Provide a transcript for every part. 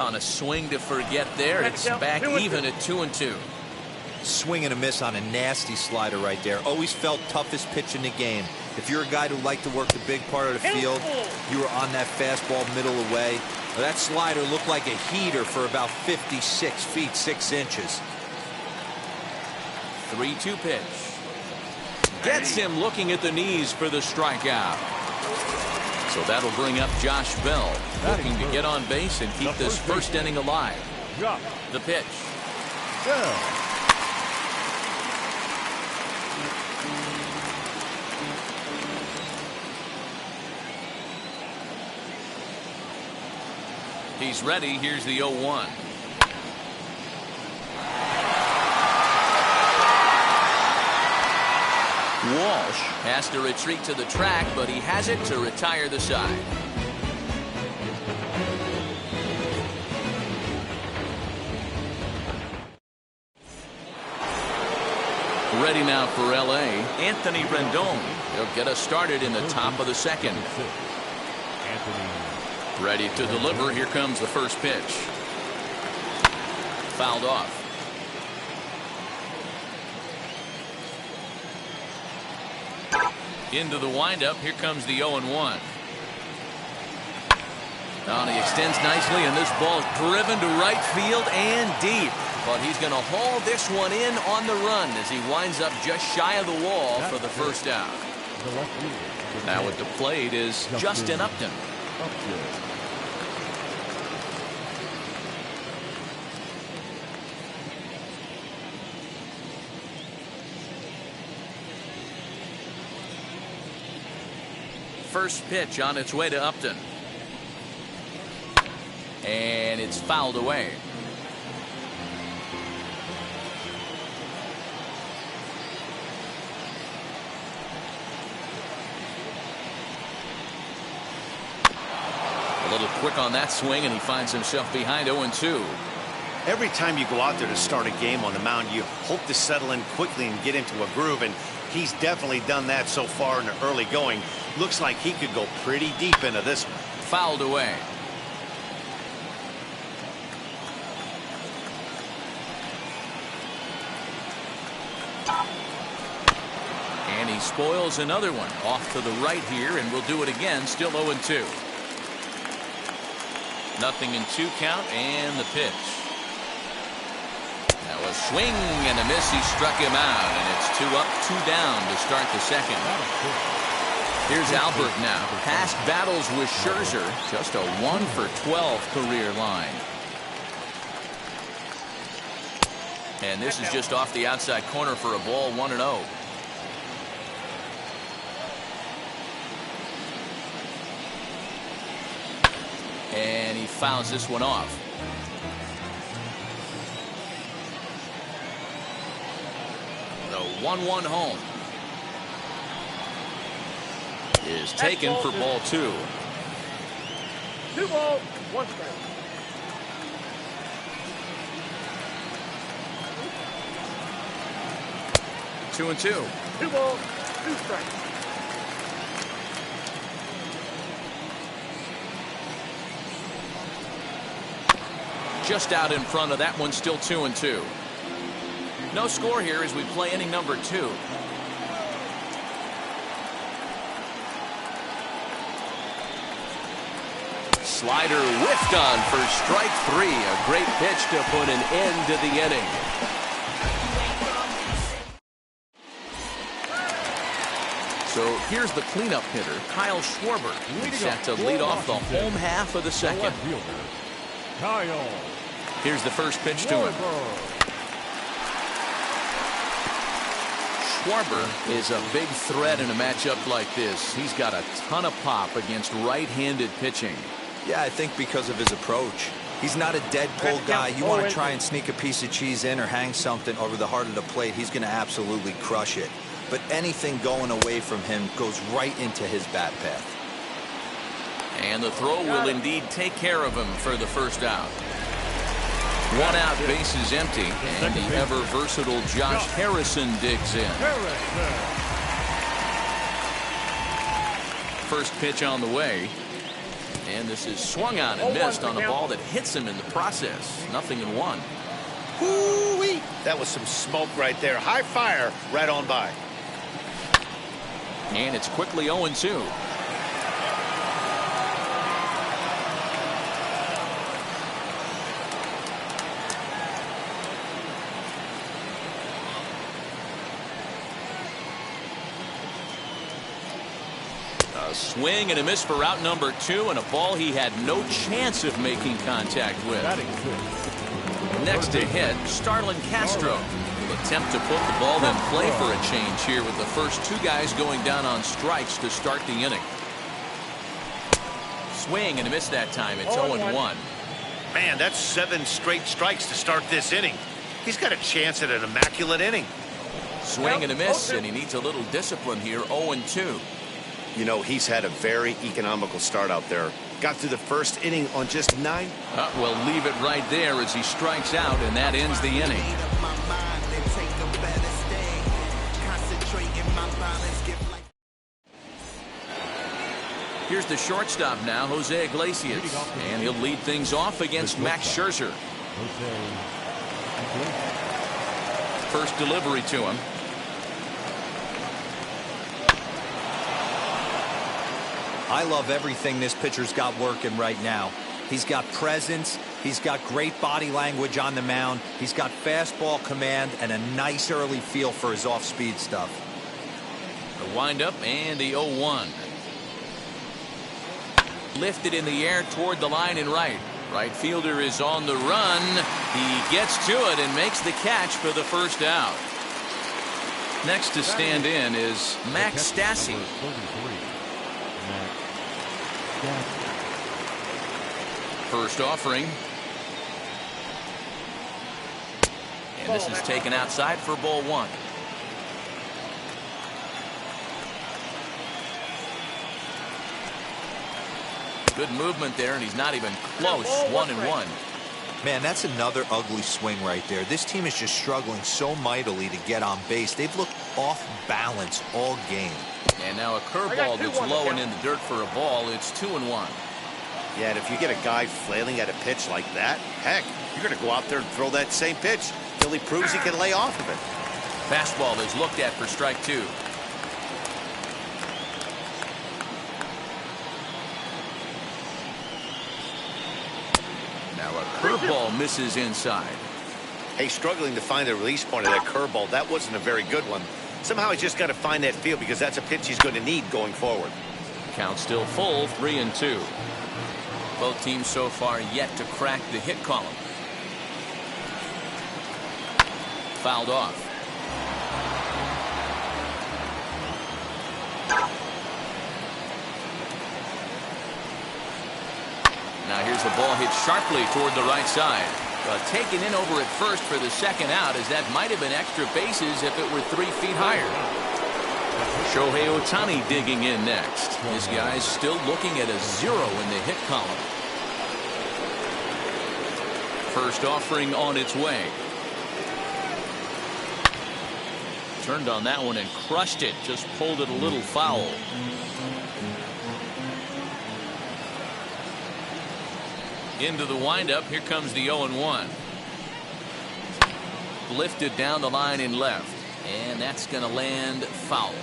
On a swing to forget there, it's back even at 2-2. Swing and a miss on a nasty slider right there. Always felt toughest pitch in the game. If you're a guy who liked to work the big part of the field, you were on that fastball middle away. Well, that slider looked like a heater for about 56 feet 6 inches. 3-2 pitch. Gets him looking at the knees for the strikeout. So that'll bring up Josh Bell, looking to get on base and keep this first inning alive. The pitch. He's ready. Here's the 0-1. Walsh has to retreat to the track, but he has it to retire the side. Ready now for L.A., Anthony Rendon. He'll get us started in the top of the second. Ready to deliver. Here comes the first pitch. Fouled off. Into the windup. Here comes the 0-1. Now he extends nicely, and this ball driven to right field and deep. But he's going to haul this one in on the run as he winds up just shy of the wall for the first out. Now at the plate is Justin Upton. First pitch on its way to Upton. And it's fouled away. A little quick on that swing, and he finds himself behind 0-2. Every time you go out there to start a game on the mound, you hope to settle in quickly and get into a groove, and he's definitely done that so far in the early going. Looks like he could go pretty deep into this one. Fouled away. And he spoils another one off to the right here, and we'll do it again. Still 0-2. Nothing in 2 count, and the pitch. Now a swing and a miss. He struck him out, and it's 2 up, 2 down to start the second. Here's Albert now. Past battles with Scherzer, just a 1-for-12 career line. And this is just off the outside corner for a ball, 1-0. And he fouls this one off. The 1-1 home is taken for ball 2. 2 balls, 1 strike. 2-2. 2 balls, 2 strikes. Just out in front of that one, still 2-2. No score here as we play inning number 2. Slider whiffed on for strike 3. A great pitch to put an end to the inning. So here's the cleanup hitter, Kyle Schwarber, set to lead off the home half of the second. Here's the first pitch to him. Schwarber is a big threat in a matchup like this. He's got a ton of pop against right-handed pitching. Yeah, I think because of his approach. He's not a dead pull guy. You want to try and sneak a piece of cheese in or hang something over the heart of the plate, he's going to absolutely crush it. But anything going away from him goes right into his bat path. And the throw will indeed take care of him for the first out. 1 out, base is empty, and the ever-versatile Josh Harrison digs in. First pitch on the way, And this is swung on and missed on a ball that hits him in the process. 0-1. Woo-wee. That was some smoke right there. High fire right on by. And it's quickly 0-2. A swing and a miss for route number 2, and a ball he had no chance of making contact with. Next to hit, Starlin Castro will attempt to put the ball in play for a change here with the first 2 guys going down on strikes to start the inning. Swing and a miss that time. It's 0-1. Man, that's 7 straight strikes to start this inning. He's got a chance at an immaculate inning. Swing and a miss, and he needs a little discipline here. 0-2. You know, he's had a very economical start out there. Got through the first inning on just 9. We'll leave it right there as he strikes out, and that ends the inning. Here's the shortstop now, Jose Iglesias, and he'll lead things off against Max Scherzer. First delivery to him. I love everything this pitcher's got working right now. He's got presence. He's got great body language on the mound. He's got fastball command and a nice early feel for his off-speed stuff. The windup and the 0-1. Lifted in the air toward the line and right. Right fielder is on the run. He gets to it and makes the catch for the first out. Next to stand in is Max Stassi. First offering. And this is taken outside for ball 1. Good movement there, and he's not even close. 1-1. Man, that's another ugly swing right there. This team is just struggling so mightily to get on base. They've looked off balance all game. And now a curveball that's low and in the dirt for a ball. It's 2-1. Yeah, and if you get a guy flailing at a pitch like that, heck, you're going to go out there and throw that same pitch till he proves he can lay off of it. Fastball is looked at for strike 2. Now a curveball misses inside. Hey, struggling to find the release point of that curveball. That wasn't a very good one. Somehow he's just got to find that feel because that's a pitch he's going to need going forward. Count still full, 3-2. Both teams so far yet to crack the hit column. Fouled off. Now here's the ball hit sharply toward the right side. Taken in over at first for the second out, as that might have been extra bases if it were 3 feet higher. Shohei Ohtani digging in next. This guy's still looking at a 0 in the hit column. First offering on its way. Turned on that one and crushed it. Just pulled it a little foul. Into the windup. Here comes the 0-1. Lifted down the line and left. And that's going to land foul.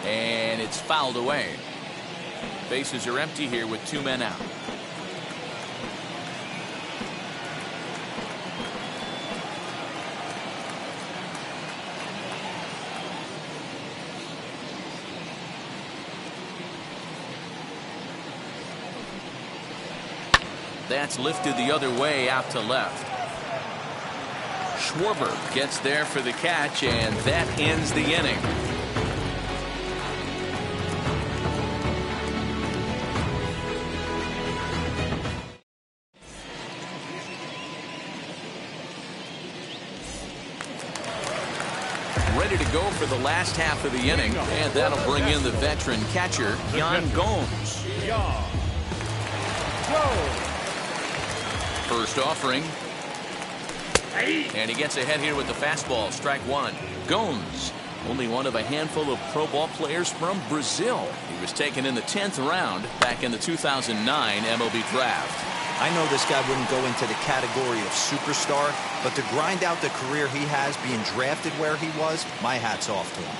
And it's fouled away. Bases are empty here with 2 men out. That's lifted the other way out to left. Schwarber gets there for the catch, and that ends the inning. Ready to go for the last half of the inning, and that'll bring in the veteran catcher, Yan Gomes. First offering. And he gets ahead here with the fastball. Strike one. Gomes, only one of a handful of pro ball players from Brazil. He was taken in the 10th round back in the 2009 MLB draft. I know this guy wouldn't go into the category of superstar, but to grind out the career he has being drafted where he was, my hat's off to him.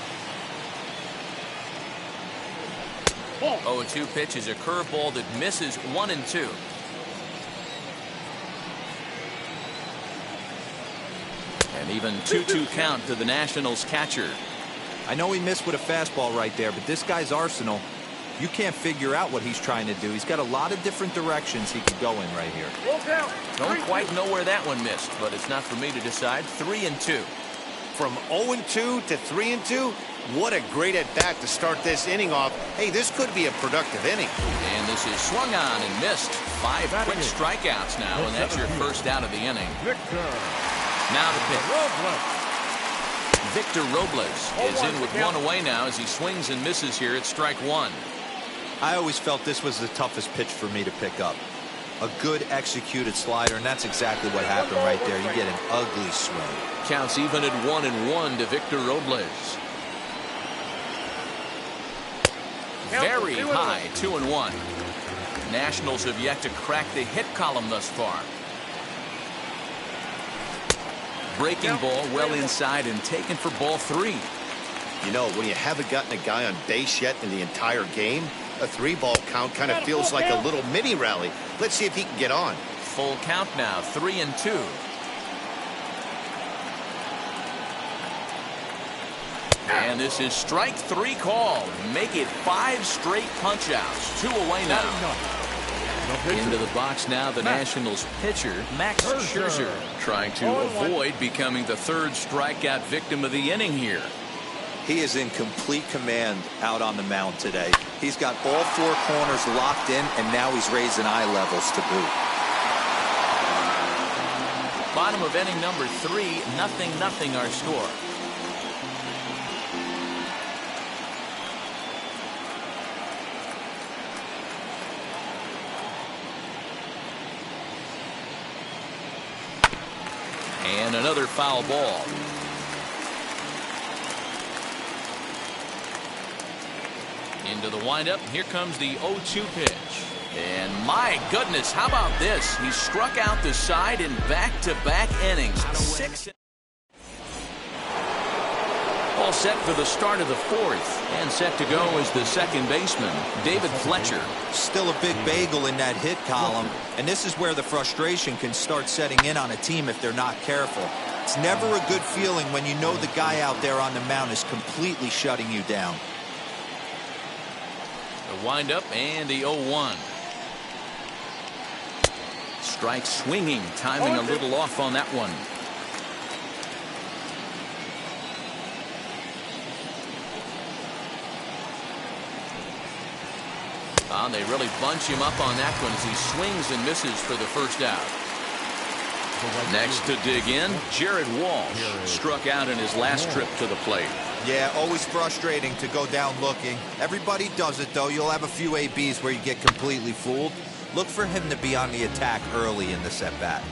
0-2 pitch is a curveball that misses 1-2. And even 2-2 count to the Nationals catcher. I know he missed with a fastball right there, but this guy's arsenal, you can't figure out what he's trying to do. He's got a lot of different directions he could go in right here. Don't quite know where that one missed, but it's not for me to decide. 3-2. From 0-2 to 3-2, what a great at-bat to start this inning off. Hey, this could be a productive inning. And this is swung on and missed. 5 quick strikeouts now, and that's your first out of the inning. Now the pitch. Victor Robles is in with one away now as he swings and misses here at strike one. I always felt this was the toughest pitch for me to pick up. A good executed slider, and that's exactly what happened right there. You get an ugly swing. Counts even at 1-1 to Victor Robles. Very high, 2-1. Nationals have yet to crack the hit column thus far. Breaking ball well inside and taken for ball 3. You know, when you haven't gotten a guy on base yet in the entire game, a 3-ball count kind of feels like a little mini rally. Let's see if he can get on. Full count now, 3-2. And this is strike 3 called. Make it 5 straight punch-outs. 2 away now. Into the box now, the Nationals pitcher, Max Scherzer, trying to avoid becoming the 3rd strikeout victim of the inning here. He is in complete command out on the mound today. He's got all 4 corners locked in, and now he's raising eye levels to boot. Bottom of inning number 3, 0-0 our score. And another foul ball. Into the windup. Here comes the 0-2 pitch. And my goodness, how about this? He struck out the side in back-to-back innings. 6. All set for the start of the 4th. And set to go is the second baseman, David Fletcher. Still a big bagel in that hit column. And this is where the frustration can start setting in on a team if they're not careful. It's never a good feeling when you know the guy out there on the mound is completely shutting you down. The windup and the 0-1. Strike swinging, timing a little off on that one. They really bunch him up on that one as he swings and misses for the first out. Next to dig in, Jared Walsh struck out in his last trip to the plate. Yeah, always frustrating to go down looking. Everybody does it, though. You'll have a few ABs where you get completely fooled. Look for him to be on the attack early in this at-bat.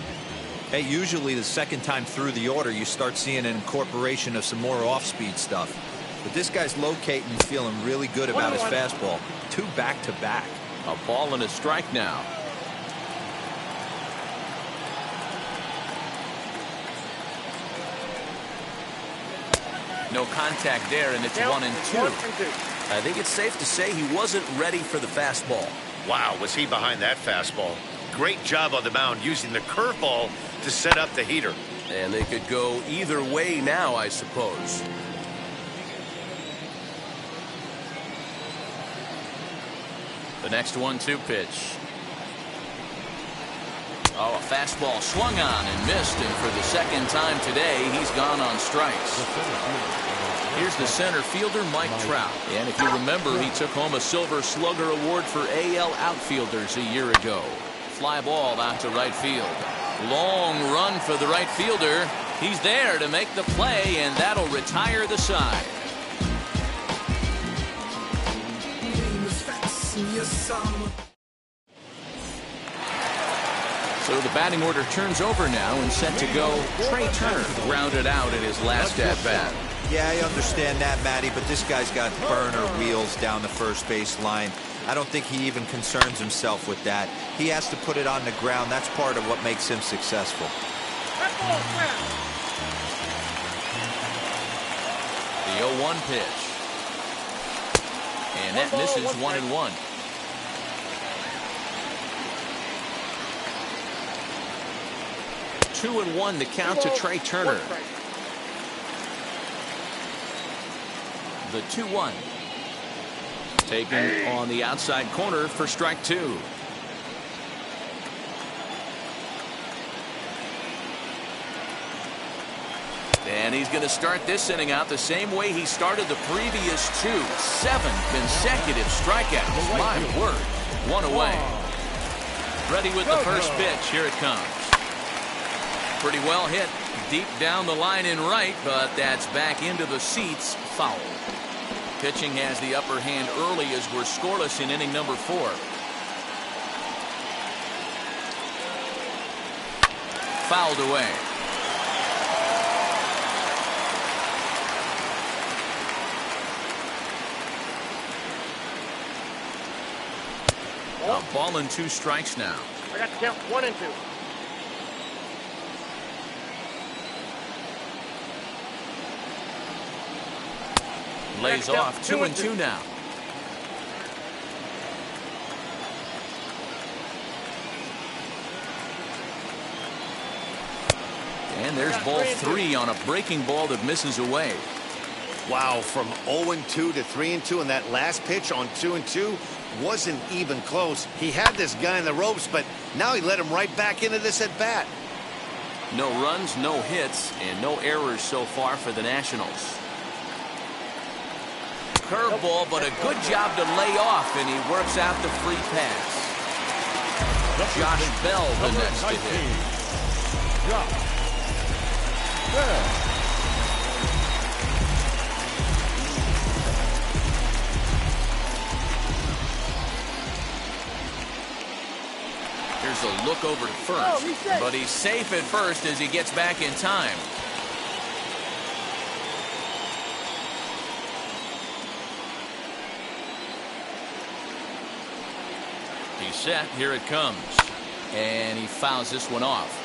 Hey, usually the second time through the order, you start seeing an incorporation of some more off-speed stuff. But this guy's locating and feeling really good about his fastball. 2 back-to-back. A ball and a strike now. No contact there, and it's 1-2. I think it's safe to say he wasn't ready for the fastball. Wow, was he behind that fastball. Great job on the mound using the curveball to set up the heater. And they could go either way now, I suppose. The next 1-2 pitch. Oh, a fastball swung on and missed, and for the second time today, he's gone on strikes. Here's the center fielder, Mike Trout. And if you remember, he took home a Silver Slugger Award for AL outfielders a year ago. Fly ball out to right field. Long run for the right fielder. He's there to make the play, and that'll retire the side. So the batting order turns over now and set to go. Trey Turner grounded out in his last at-bat. Yeah, I understand that, Matty, but this guy's got burner wheels down the first base line. I don't think he even concerns himself with that. He has to put it on the ground. That's part of what makes him successful. The 0-1 pitch. And that misses 1-1. Two and one to count to Trey Turner. The 2-1. Taken on the outside corner for strike two. And he's going to start this inning out the same way he started the previous two. 7 consecutive strikeouts. My word. One away. Ready with the first pitch. Here it comes. Pretty well hit deep down the line in right, but that's back into the seats. Foul. Pitching has the upper hand early as we're scoreless in inning number 4. Fouled away. A ball and 2 strikes now. I got to count 1 and 2. Lays off 2 and 2 now. And there's ball 3 on a breaking ball that misses away. Wow, from 0-2 to 3-2, and that last pitch on 2-2 wasn't even close. He had this guy in the ropes, but now he let him right back into this at bat. No runs, no hits, and no errors so far for the Nationals. Curveball, but a good job to lay off, and he works out the free pass. Josh Bell the next to hit. Josh Bell. Here's a look over to first, but he's safe at first as he gets back in time. He's set. Here it comes. And he fouls this one off.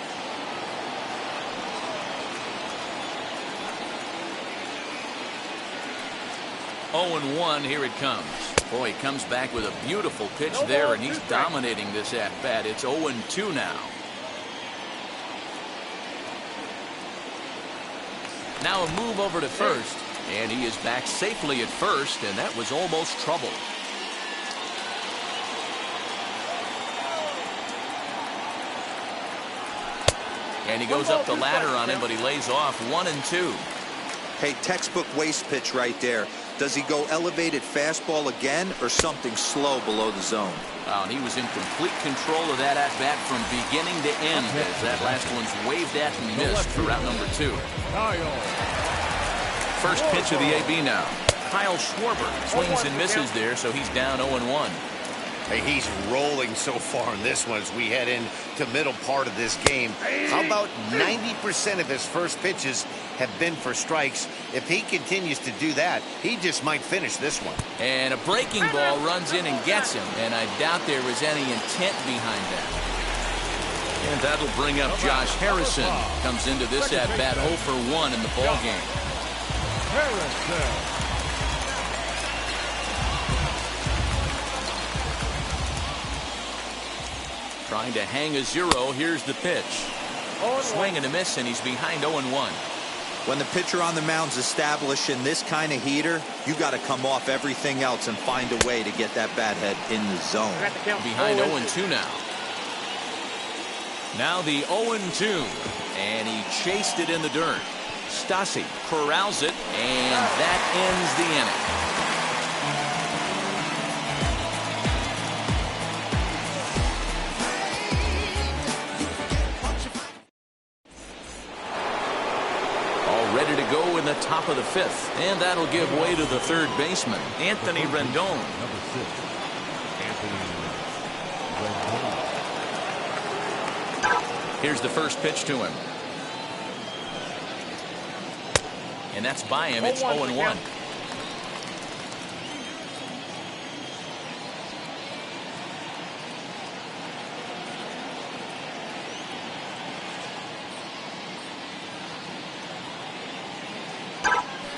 Oh and 1. Here it comes. Boy, he comes back with a beautiful pitch there, and he's dominating this at-bat. It's 0-2 now. Now a move over to first, and he is back safely at first, and that was almost trouble. And he goes up the ladder on him, but he lays off 1 and 2. Hey, textbook waste pitch right there. Does he go elevated fastball again or something slow below the zone? Oh, and he was in complete control of that at-bat from beginning to end as that last one's waved at and missed for route number 2. First pitch of the AB now. Kyle Schwarber swings and misses there, so he's down 0-1. Hey, he's rolling so far in this one as we head into middle part of this game. How about 90% of his first pitches have been for strikes? If he continues to do that, he just might finish this one. And a breaking ball runs in and gets him, and I doubt there was any intent behind that. And that'll bring up Josh Harrison. Comes into this at-bat 0 for 1 in the ballgame. Harrison. Trying to hang a 0. Here's the pitch. Swing and a miss, and he's behind 0-1. When the pitcher on the mound's establishing this kind of heater, you got to come off everything else and find a way to get that bat head in the zone. Behind 0-2 now. Now the 0-2, and he chased it in the dirt. Stassi corrals it, and that ends the inning. Ready to go in the top of the 5th, and that'll give way to the third baseman, Anthony Rendon. Number 6, Anthony Rendon. Here's the first pitch to him. And that's by him. It's 0-1.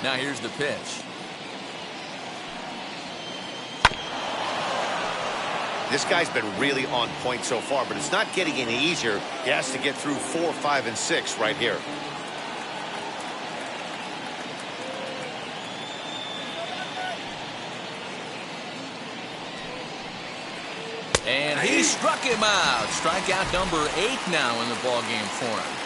Now here's the pitch. This guy's been really on point so far, but it's not getting any easier. He has to get through 4, 5, and 6 right here. And he struck him out. Strikeout number 8 now in the ballgame for him.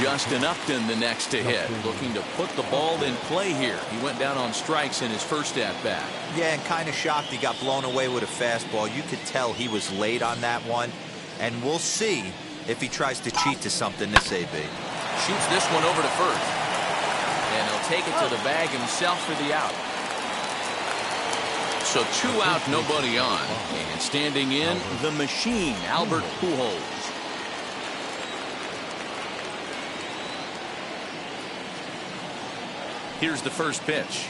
Justin Upton the next to hit, looking to put the ball in play here. He went down on strikes in his first at-bat. Yeah, and kind of shocked he got blown away with a fastball. You could tell he was late on that one, and we'll see if he tries to cheat to something this AB. Shoots this one over to first, and he'll take it to the bag himself for the out. So 2 out, nobody on, and standing in, the machine, Albert Pujols. Here's the first pitch.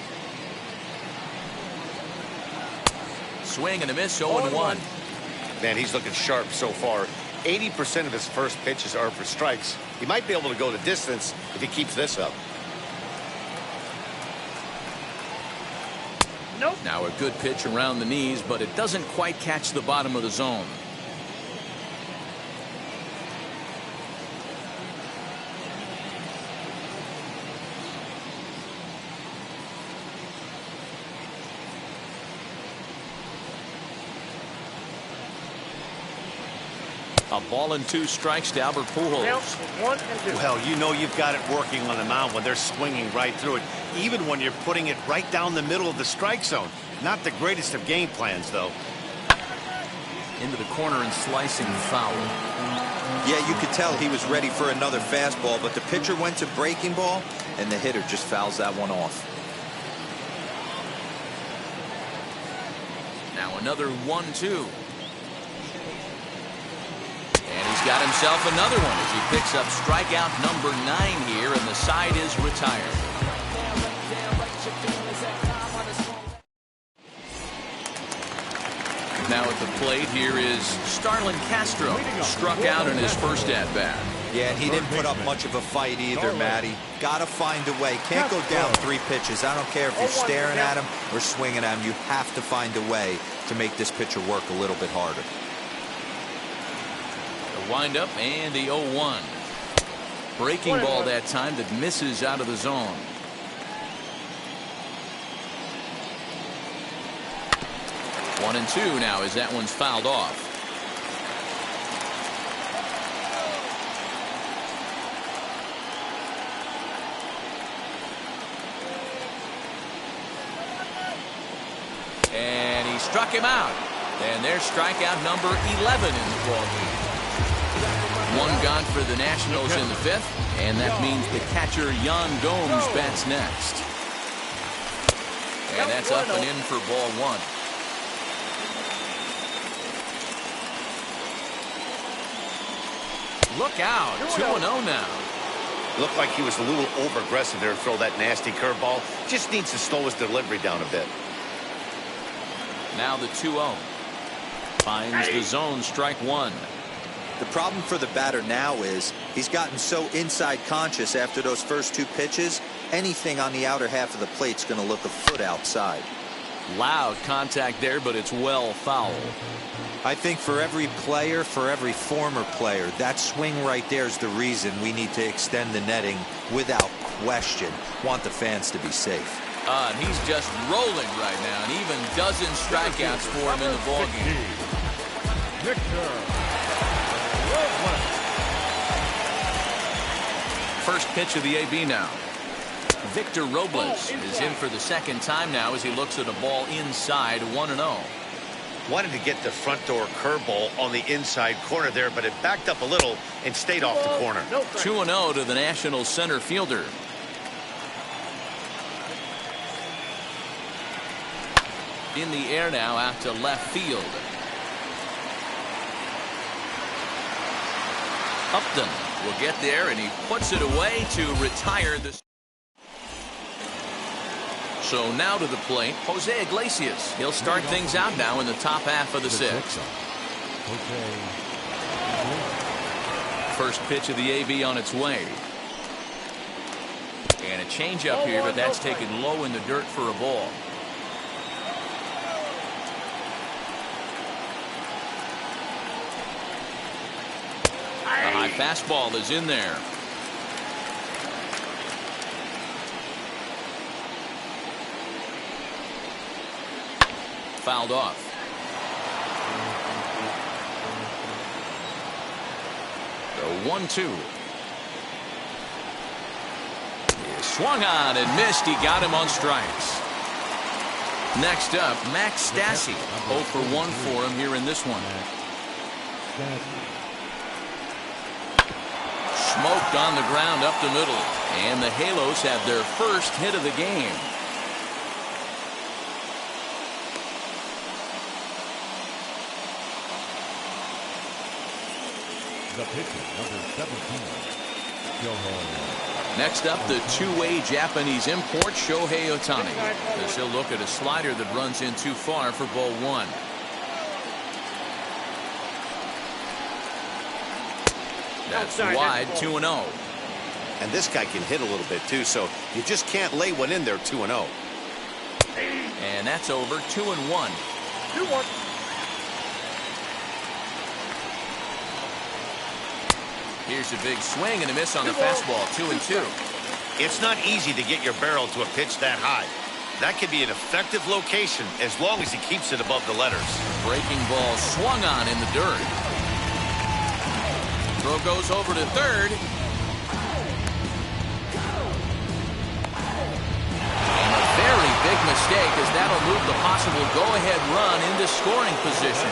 Swing and a miss, 0-1. Man, he's looking sharp so far. 80% of his first pitches are for strikes. He might be able to go the distance if he keeps this up. Nope. Now a good pitch around the knees, but it doesn't quite catch the bottom of the zone. A ball and 2 strikes to Albert Pujols. Count 1 and 2. Well, you know you've got it working on the mound when they're swinging right through it, even when you're putting it right down the middle of the strike zone. Not the greatest of game plans, though. Into the corner and slicing foul. Yeah, you could tell he was ready for another fastball, but the pitcher went to breaking ball, and the hitter just fouls that one off. Now another 1-2. And he's got himself another one as he picks up strikeout number 9 here, and the side is retired. Now at the plate here is Starlin Castro, struck out in his first at-bat. Yeah, and he didn't put up much of a fight either, Matty. Gotta find a way. Can't go down 3 pitches. I don't care if you're staring at him or swinging at him. You have to find a way to make this pitcher work a little bit harder. The windup and the 0-1. Breaking ball that time that misses out of the zone. One and 2 now as that one's fouled off. And he struck him out. And there's strikeout number 11 in the ballgame. 1 gone for the Nationals in the 5th, and that means the catcher Yan Gomes bats next. And that's up and in for ball 1. Look out, 2-0 now. Looked like he was a little over-aggressive there to throw that nasty curveball. Just needs to slow his delivery down a bit. Now the 2-0. Finds the zone, strike 1. The problem for the batter now is he's gotten so inside conscious after those first 2 pitches, anything on the outer half of the plate's going to look a foot outside. Loud contact there, but it's well foul. I think for every player, for every former player, that swing right there is the reason we need to extend the netting without question. Want the fans to be safe. And he's just rolling right now, and even dozen strikeouts for him in the ballgame. First pitch of the AB now. Victor Robles is in for the second time now as he looks at a ball inside, 1-0. Wanted to get the front door curveball on the inside corner there, but it backed up a little and stayed off the corner. 2-0 to the Nationals center fielder. In the air now out to left field. Upton will get there, and he puts it away to retire this. So now to the plate, Jose Iglesias. He'll start things out now in the top half of the sixth. First pitch of the AB on its way. And a changeup here, but that's taken low in the dirt for a ball. A high fastball is in there. Fouled off. The 1-2. He swung on and missed. He got him on strikes. Next up, Max Stassi. 0 for 1 for him here in this one. Smoked on the ground up the middle. And the Halos have their first hit of the game. The pitcher, number 17, Shohei. Next up, the two-way Japanese import, Shohei Ohtani. As he'll look at a slider that runs in too far for ball 1. That's wide, 2-0. And this guy can hit a little bit, too, so you just can't lay one in there 2-0. And that's over, 2-1. 2-1. Here's a big swing and a miss on the fastball, 2-2. It's not easy to get your barrel to a pitch that high. That could be an effective location as long as he keeps it above the letters. Breaking ball swung on in the dirt. Throw goes over to third. And a very big mistake, as that'll move the possible go-ahead run into scoring position.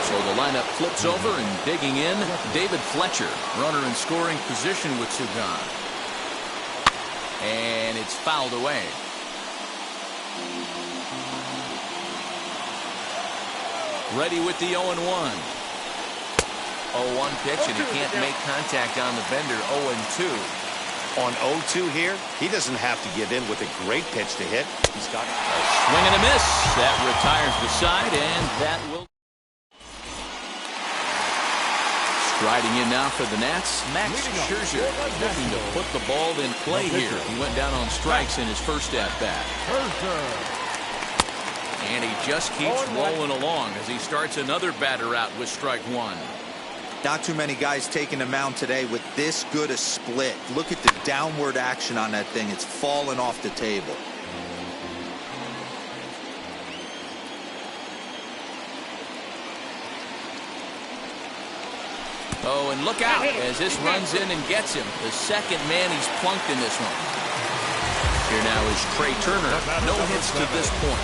So the lineup flips over, and digging in, David Fletcher, runner in scoring position with two gone. And it's fouled away. Ready with the 0-1. 0-1 pitch, and he can't make contact on the bender. 0-2. On 0-2 here, he doesn't have to give in with a great pitch to hit. He's got a swing and a miss. That retires the side, and that will. Striding in now for the Nats, Max Scherzer, looking to put the ball in play here. He went down on strikes in his first at-bat. And he just keeps rolling along as he starts another batter out with strike one. Not too many guys taking the mound today with this good a split. Look at the downward action on that thing. It's falling off the table. Oh, and look out as this runs in and gets him. The second man he's plunked in this one. Here now is Trey Turner. No hits to this point.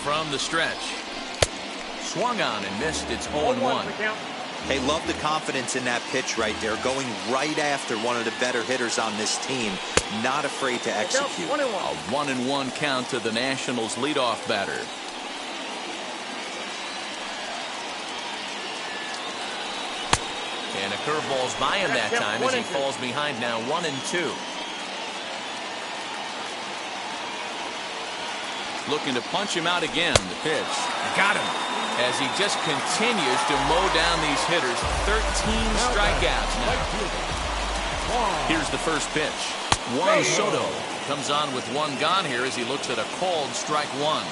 From the stretch. Swung on and missed. It's 0-1. Hey, love the confidence in that pitch right there. Going right after one of the better hitters on this team. Not afraid to execute. A 1-1 count to the Nationals' leadoff batter. And a curveball's by him that time as he falls behind now 1-2. Looking to punch him out again. The pitch. Got him. As he just continues to mow down these hitters. 13 strikeouts now. Here's the first pitch. Juan Soto comes on with one gone here as he looks at a called strike one.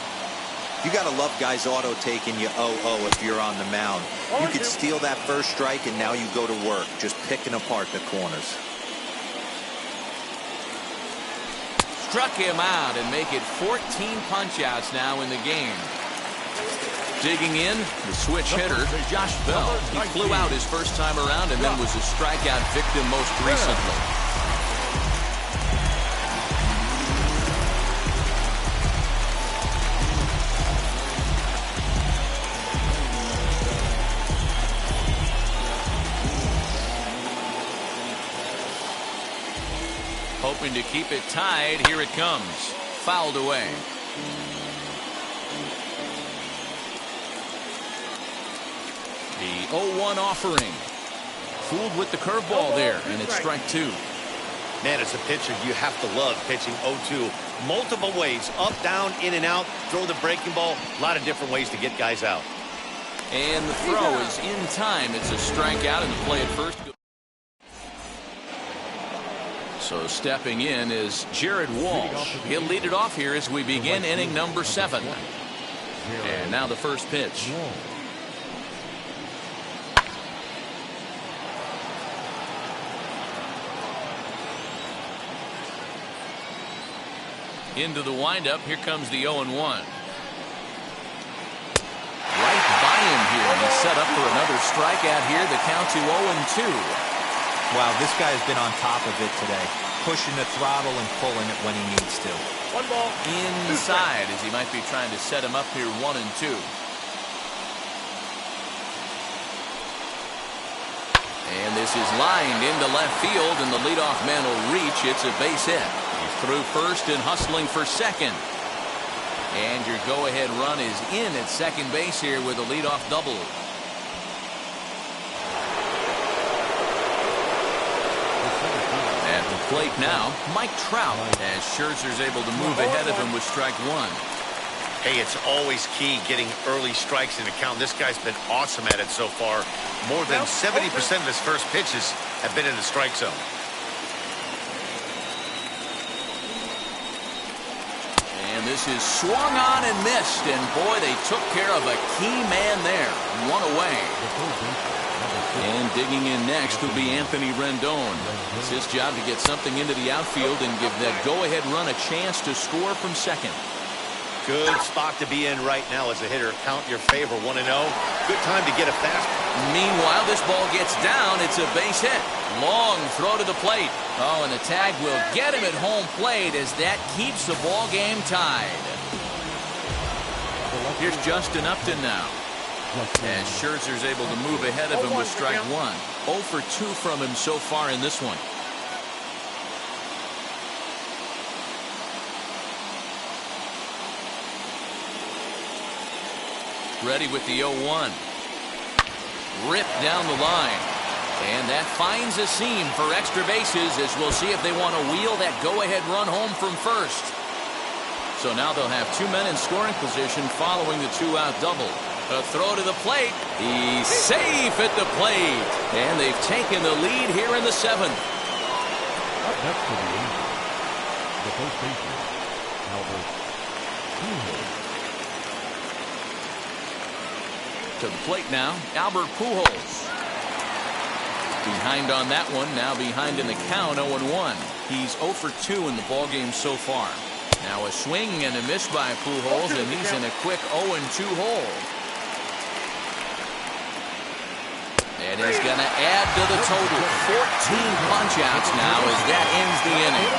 You got to love guys auto taking you 0-0 if you're on the mound. You could steal that first strike and now you go to work just picking apart the corners. Struck him out and make it 14 punch-outs now in the game. Digging in, the switch hitter, Josh Bell. He flew out his first time around and then was a strikeout victim most recently. Hoping to keep it tied. Here it comes. Fouled away. The 0-1 offering. Fooled with the curveball there, and it's strike two. Man, as a pitcher, you have to love pitching 0-2 multiple ways. Up, down, in and out. Throw the breaking ball. A lot of different ways to get guys out. And the throw is in time. It's a strikeout, and the play at first. So stepping in is Jared Walsh. He'll lead it off here as we begin inning number 7. And now the first pitch. Into the windup. Here comes the 0-1. Right by him here. And he's set up for another strikeout here. The count to 0-2. Wow, this guy has been on top of it today. Pushing the throttle and pulling it when he needs to. One ball. Inside as he might be trying to set him up here 1-2. And this is lined into left field, and the leadoff man will reach. It's a base hit. He's through first and hustling for second. And your go-ahead run is in at second base here with a leadoff double. At the plate now, Mike Trout, as Scherzer's able to move ahead of him with strike one. Hey, it's always key getting early strikes in the count. This guy's been awesome at it so far. More than 70% of his first pitches have been in the strike zone. And this is swung on and missed. And boy, they took care of a key man there. One away. And digging in next will be Anthony Rendon. It's his job to get something into the outfield and give that go-ahead run a chance to score from second. Good spot to be in right now as a hitter. Count your favor, 1-0. Good time to get a fastball. Meanwhile, this ball gets down. It's a base hit. Long throw to the plate. Oh, and the tag will get him at home plate as that keeps the ball game tied. Here's Justin Upton now. As Scherzer's able to move ahead of him with strike one. 0 for 2 from him so far in this one. Ready with the 0-1. Ripped down the line. And that finds a seam for extra bases as we'll see if they want to wheel that go-ahead run home from first. So now they'll have 2 men in scoring position following the 2-out double. A throw to the plate. He's safe at the plate. And they've taken the lead here in the 7th. Up next to the Angels, the first baseman, Albert Pujols. To the plate now, Albert Pujols. Behind on that one, now behind in the count, 0-1. He's 0 for 2 in the ballgame so far. Now a swing and a miss by Pujols, and he's in a quick 0-2 hole. And he's going to add to the total. 14 punch-outs now as that ends the inning.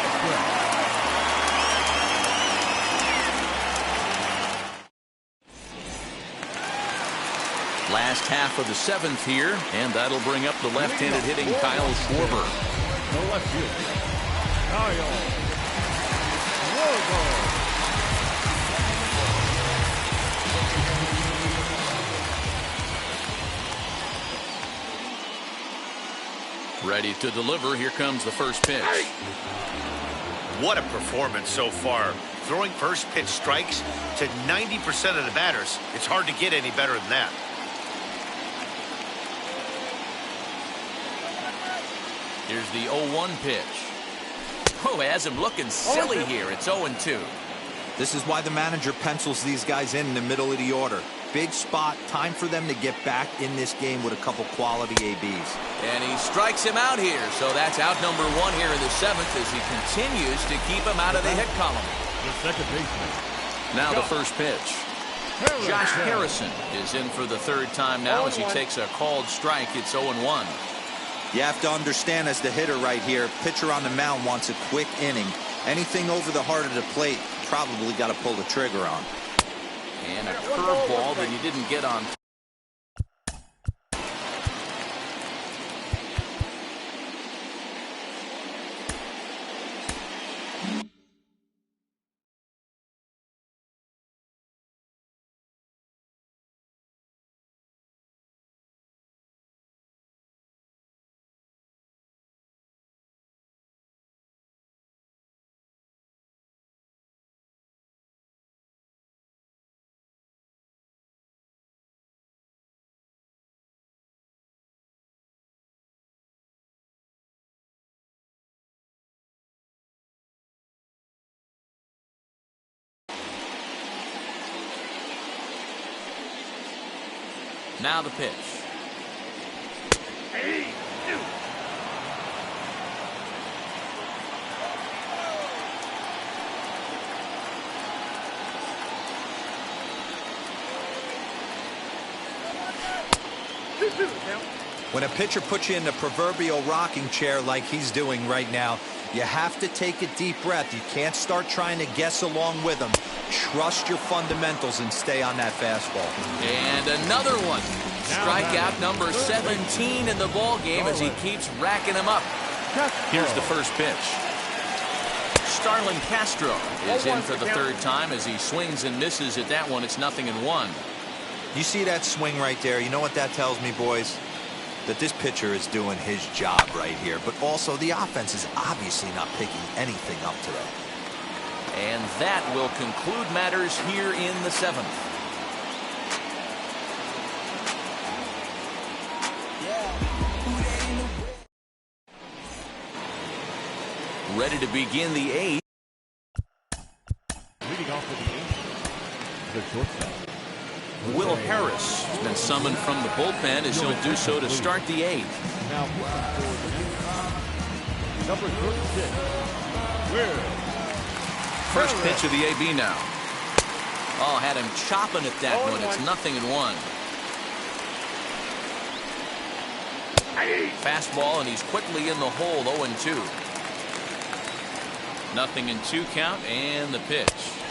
Last half of the 7th here, and that'll bring up the left-handed hitting Kyle Schwarber. The left fielder, Kyle Schwarber. Ready to deliver. Here comes the first pitch. What a performance so far. Throwing first pitch strikes to 90% of the batters. It's hard to get any better than that. Here's the 0-1 pitch. Oh, has him looking silly here. It's 0-2. This is why the manager pencils these guys in the middle of the order. Big spot. Time for them to get back in this game with a couple quality ABs. And he strikes him out here. So that's out number 1 here in the 7th as he continues to keep him out of the hit column. The second baseman. Now the first pitch. Josh Harrison is in for the 3rd time now as he takes a called strike. It's 0-1. You have to understand as the hitter right here, pitcher on the mound wants a quick inning. Anything over the heart of the plate, probably got to pull the trigger on. And a curveball that he didn't get on. Now the pitch. When a pitcher puts you in the proverbial rocking chair like he's doing right now, you have to take a deep breath. You can't start trying to guess along with him. Trust your fundamentals and stay on that fastball. And another one. Strikeout number 17 in the ball game as he keeps racking them up. Here's the first pitch. Starlin Castro is in for the third time as he swings and misses at that one. It's 0-1. You see that swing right there? You know what that tells me, boys? That this pitcher is doing his job right here. But also, the offense is obviously not picking anything up today. And that will conclude matters here in the 7th. Ready to begin the 8th. Leading off with the 8th, the shortstop. Will Harris has been summoned from the bullpen as he'll do so to start the 8th. Now number 36, Will. First pitch of the AB now. Oh, had him chopping at that one. It's 0-1. Fastball, and he's quickly in the hole. 0-2. 0-2 count, and the pitch.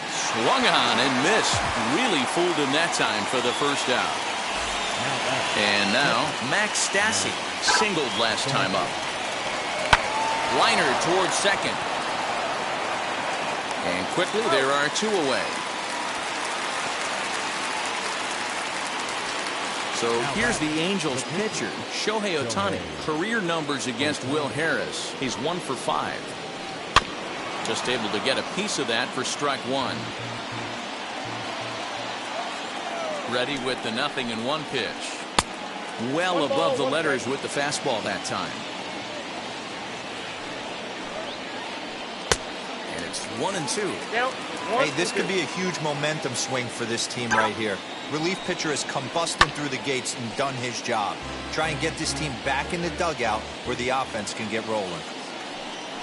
Swung on and missed. Really fooled him that time for the first out. And now, Max Stassi singled last time up. Liner towards second. And quickly, there are 2 away. So here's the Angels pitcher, Shohei Ohtani. Career numbers against Will Harris. He's 1 for 5. Just able to get a piece of that for strike 1. Ready with the 0-1 pitch. Well above the letters with the fastball that time. And it's 1-2. Hey, this could be a huge momentum swing for this team right here. Relief pitcher has come busting through the gates and done his job. Try and get this team back in the dugout where the offense can get rolling.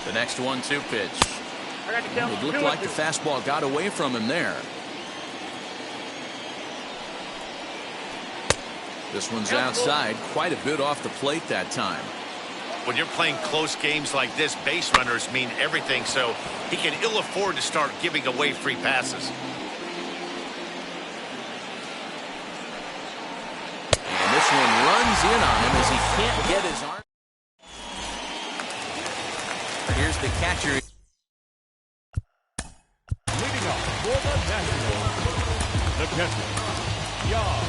The next 1-2 pitch. It looked like the fastball got away from him there. This one's outside, quite a bit off the plate that time. When you're playing close games like this, base runners mean everything, so he can ill afford to start giving away free passes. And this one runs in on him as he can't get his arm. Here's the catcher. Leading off for the Nationals, the catcher, Young.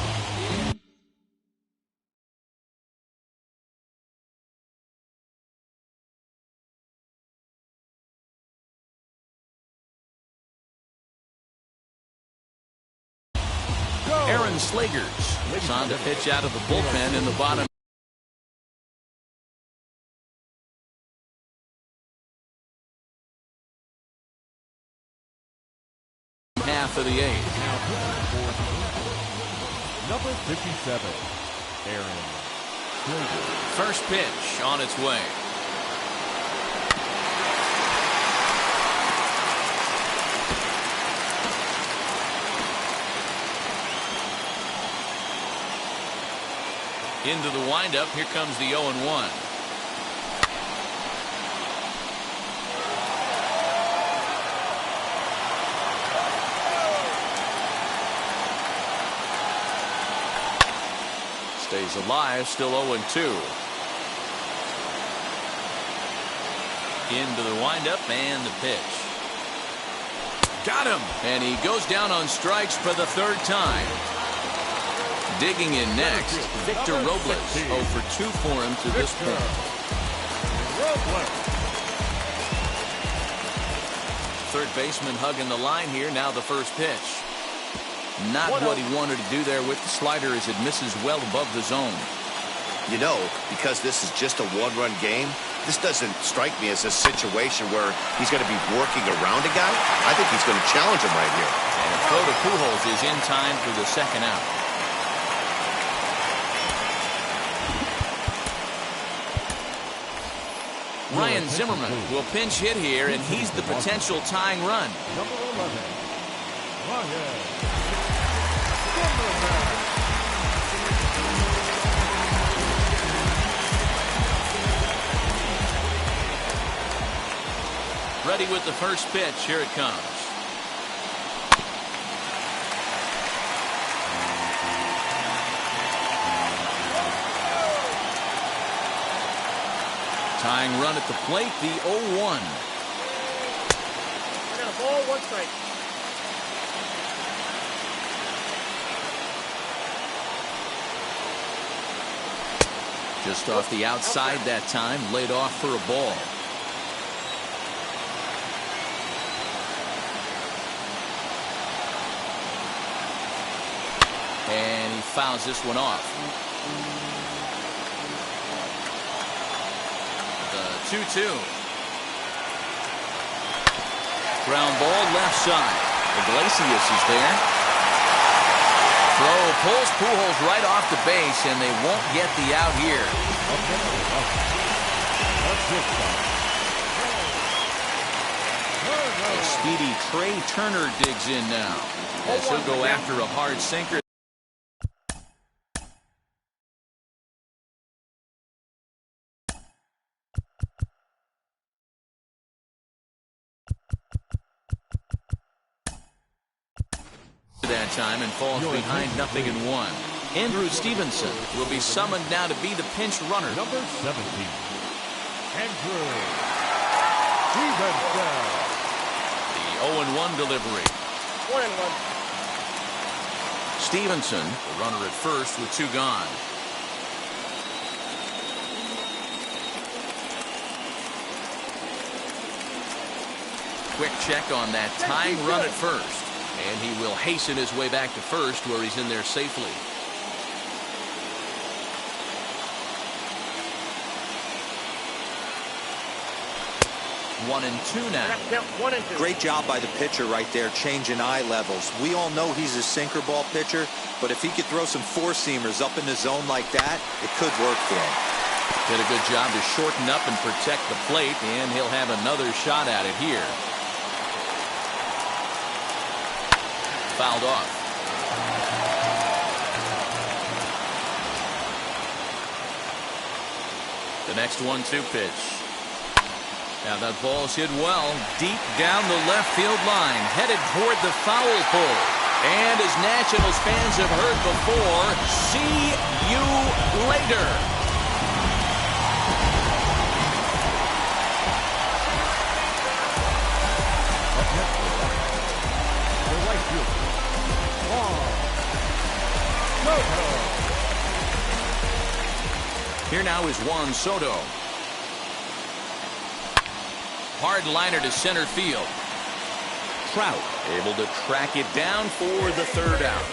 Aaron Slegers is on to pitch out of the bullpen in the bottom half of the 8th. Number 57, Aaron Slegers. First pitch on its way. Into the windup. Here comes the 0-1. Stays alive, still 0-2. Into the windup and the pitch. Got him! And he goes down on strikes for the 3rd time. Digging in next, Victor Robles. 0 for 2 for him to this point. Third baseman hugging the line here. Now the first pitch. Not what he wanted to do there with the slider as it misses well above the zone. You know, because this is just a one-run game, this doesn't strike me as a situation where he's going to be working around a guy. I think he's going to challenge him right here. And a throw to Pujols is in time for the 2nd out. Ryan Zimmerman will pinch hit here, and he's the potential tying run. Number 11, Ryan Zimmerman. Ready with the first pitch. Here it comes. Tying run at the plate, the 0-1. I got a ball, 1 strike. Just off the outside that time, laid off for a ball. And he fouls this one off. The 2-2. Ground ball left side. Iglesias is there. Throw pulls Pujols right off the base, and they won't get the out here. The speedy Trey Turner digs in now, as he'll go after a hard sinker. That time and falls behind 0-1. Andrew Stevenson will be summoned now to be the pinch runner. Number 17, Andrew Stevenson. The 0-1 delivery. 1-1. Stevenson, the runner at first with 2 gone. Quick check on that tying run at first. And he will hasten his way back to first, where he's in there safely. One and two now. 1-2. Great job by the pitcher right there, changing eye levels. We all know he's a sinker ball pitcher, but if he could throw some four-seamers up in the zone like that, it could work for him. Did a good job to shorten up and protect the plate, and he'll have another shot at it here. Fouled off. The next 1-2 pitch. Now that ball's hit well, deep down the left field line, headed toward the foul pole. And as Nationals fans have heard before, see you later. Here now is Juan Soto. Hard liner to center field. Trout able to track it down for the third out.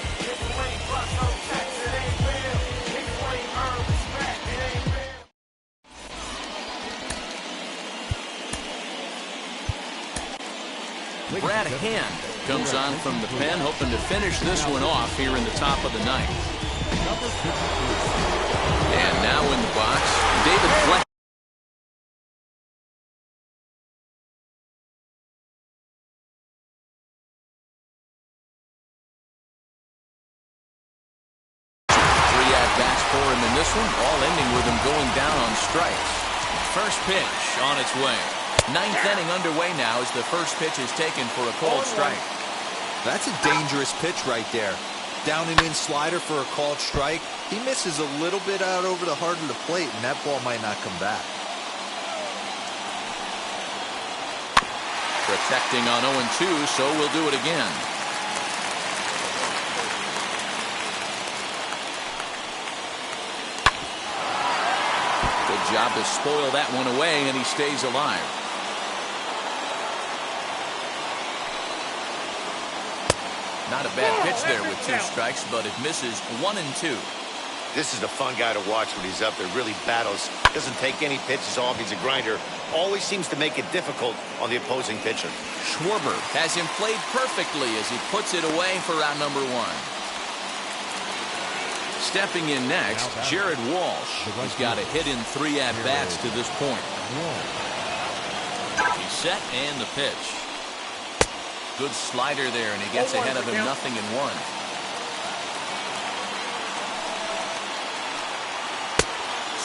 Brad Hand comes on from the pen, hoping to finish this one off here in the top of the ninth. And now in the box, David Fleck. Three at-bats for him in this one, all ending with him going down on strikes. First pitch on its way. Ninth inning underway now as the first pitch is taken for a called strike. That's a dangerous pitch right there. Down and in slider for a called strike. He misses a little bit out over the heart of the plate, and that ball might not come back. Protecting on 0-2, so we'll do it again. Good job to spoil that one away, and he stays alive. Not a bad pitch there with 2 strikes, but it misses 1-2. This is a fun guy to watch when he's up there. Really battles. Doesn't take any pitches off. He's a grinder. Always seems to make it difficult on the opposing pitcher. Schwarber has him played perfectly as he puts it away for out number 1. Stepping in next, Jared Walsh. He's got a hit in 3 at-bats to this point. He's set and the pitch. Good slider there, and he gets ahead of him 0-1.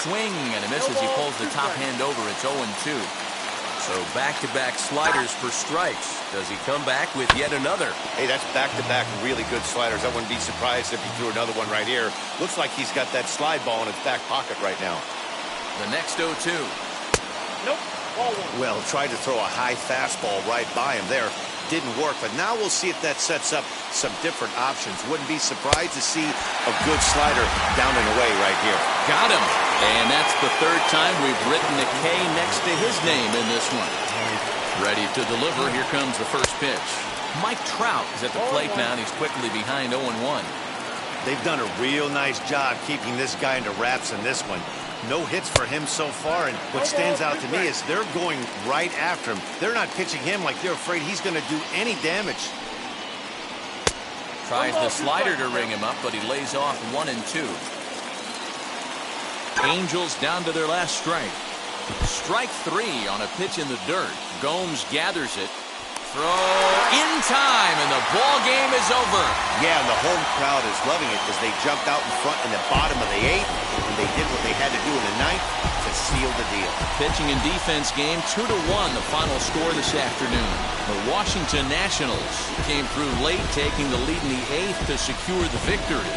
Swing and a miss as he pulls the top hand over. It's 0-2. So back-to-back sliders for strikes. Does he come back with yet another? Hey, that's back-to-back really good sliders. I wouldn't be surprised if he threw another one right here. Looks like he's got that slide ball in his back pocket right now. The next 0-2. Nope. Ball one. Well, tried to throw a high fastball right by him there. Didn't work, but now we'll see if that sets up some different options. Wouldn't be surprised to see a good slider down and away right here. Got him. And that's the 3rd time we've written a K next to his name in this one. Ready to deliver. Here comes the first pitch. Mike Trout is at the plate now, and he's quickly behind 0-1. They've done a real nice job keeping this guy into wraps in this one. No hits for him so far, and what stands out to me is they're going right after him. They're not pitching him like they're afraid he's going to do any damage. Tries the slider to ring him up, but he lays off 1-2. Angels down to their last strike. Strike 3 on a pitch in the dirt. Gomes gathers it. Throw in time, and the ball game is over. Yeah, and the home crowd is loving it as they jumped out in front in the bottom of the 8th, and they did what they had to do in the 9th to seal the deal. Pitching and defense game 2-1, the final score this afternoon. The Washington Nationals came through late, taking the lead in the 8th to secure the victory.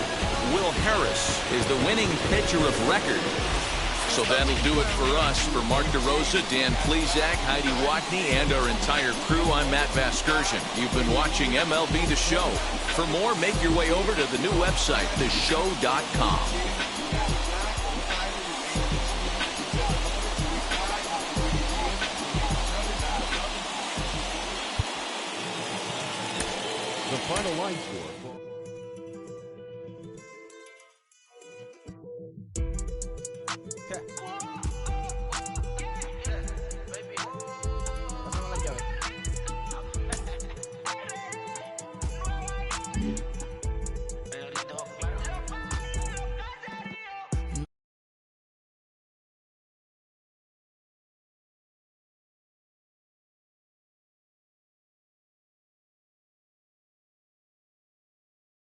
Will Harris is the winning pitcher of record. So that'll do it for us. For Mark DeRosa, Dan Plesac, Heidi Watney, and our entire crew, I'm Matt Vasgersian. You've been watching MLB The Show. For more, make your way over to the new website, theshow.com. The final line score. Pásame la llave.